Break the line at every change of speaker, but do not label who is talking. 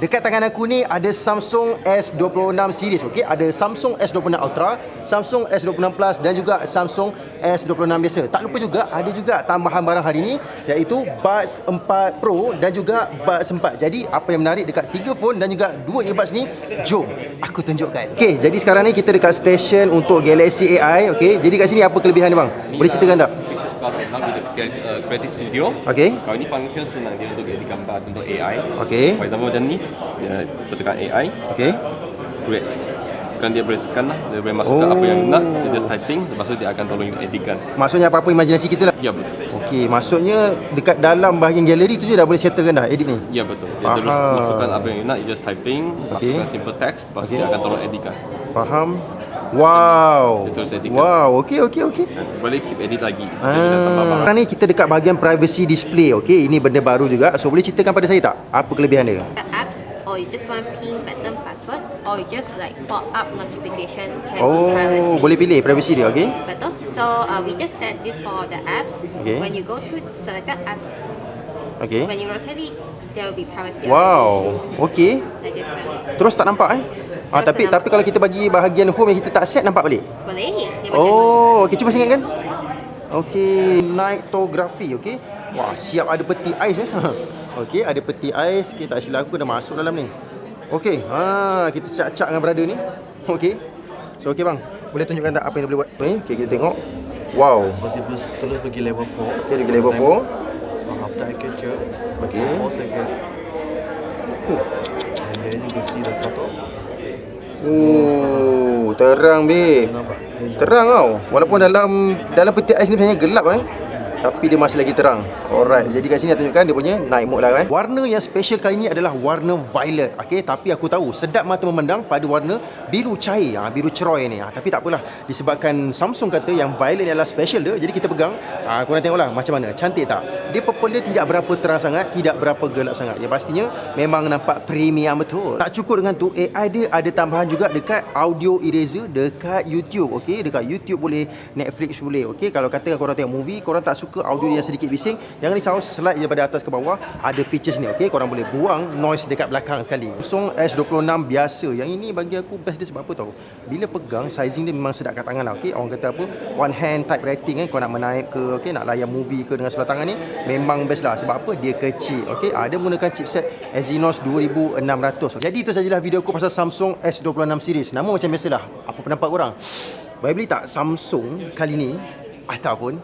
Dekat tangan aku ni ada Samsung S26 series, okey. Ada Samsung S26 Ultra, Samsung S26 Plus dan juga Samsung S26 biasa. Tak lupa juga ada juga tambahan barang hari ni iaitu Buds 4 Pro dan juga Buds 4. Jadi apa yang menarik dekat 3 phone dan juga 2 earbuds ni, jom aku tunjukkan. Okey, jadi sekarang ni kita dekat stesen untuk Galaxy AI, okey. Jadi kat sini apa kelebihan dia bang? Boleh ceritakan tak?
Sekarang di Creative Studio.
Okey.
Kalau ini function senang dia untuk edit gambar untuk AI.
Okey.
For example macam ni, dia tekan AI,
Okey.
create. Sekarang dia boleh tekan lah, dia boleh masukkan apa yang nak, dia just typing, lepas tu dia akan tolong editkan.
Maksudnya apa-apa imajinasi kita lah.
Ya betul.
Okey, maksudnya dekat dalam bahagian galeri tu je dah boleh settlekan dah edit ni.
Ya betul. Dia terus masukkan apa yang nak, you just typing, masukkan simple text, lepas tu dia akan tolong editkan.
Faham? Wow.
Dia terus editkan.
Wow, okey.
Boleh keep edit lagi. Dia boleh tambah barang.
Sekarang ni kita dekat bahagian privacy display, okey. Ini benda baru juga. So boleh ceritakan pada saya tak apa kelebihan dia?
The apps, or you just want PIN pattern password, or you just like pop up notification can be
Oh,
privacy.
boleh pilih privacy dia, okey.
Betul. So we just set this for the apps.
Okay.
When you go through selected apps,
Okey.
when you rotate it, there will be privacy.
Wow. Okey.
Like this one.
Terus tak nampak tapi kalau kita bagi bahagian home yang kita tak set, nampak balik.
Boleh. Dia macam
Oh, okey, cuba singkat kan. Okey, nightography, okey. Wah, siap ada peti ais Okey, ada peti ais. Okey, tak silap aku dah masuk dalam ni. Okey, kita cak-cak dengan brother ni. Okey. So okey bang, boleh tunjukkan tak apa yang dia boleh buat? Ni, okey, kita tengok. Wow.
So dia terus pergi level 4.
Okey, dia pergi level 4.
So after I capture, bagi
Okay.
4 second. And then you can see the photo.
Oh, terang babe.
Nampak?
Terang tau. Walaupun dalam peti ais ni sebenarnya gelap tapi dia masih lagi terang. Alright, jadi kat sini nak tunjukkan dia punya night mode lah Warna yang special kali ni adalah warna violet. Okey, tapi aku tahu sedap mata memandang pada warna biru cair, biru ceroy ni. Tapi tak apalah, disebabkan Samsung kata yang violet ni adalah special dia, jadi kita pegang. Korang tengoklah macam mana, cantik tak? Dia purple dia tidak berapa terang sangat, tidak berapa gelap sangat. Ya pastinya memang nampak premium betul. Tak cukup dengan tu, AI dia ada tambahan juga dekat audio eraser dekat YouTube. Okey, dekat YouTube boleh, Netflix boleh. Okey, kalau katakan korang tengok movie, korang tak suka audio dia sedikit bising, jangan risau, slide daripada atas ke bawah ada features ni. Okey, korang boleh buang noise dekat belakang sekali. Samsung S26 biasa, yang ini bagi aku best dia sebab apa tahu? Bila pegang, sizing dia memang sedap kat tangan lah. Okey, orang kata apa, one hand type writing kau nak menaip ke, okey, nak layan movie ke dengan sebelah tangan ni, memang best lah. Sebab apa? Dia kecil. Okey, dia menggunakan chipset Exynos 2600. Jadi itu sajalah video aku pasal Samsung S26 series. Nama macam biasalah. Apa pendapat korang? Boleh beli tak Samsung kali ni ataupun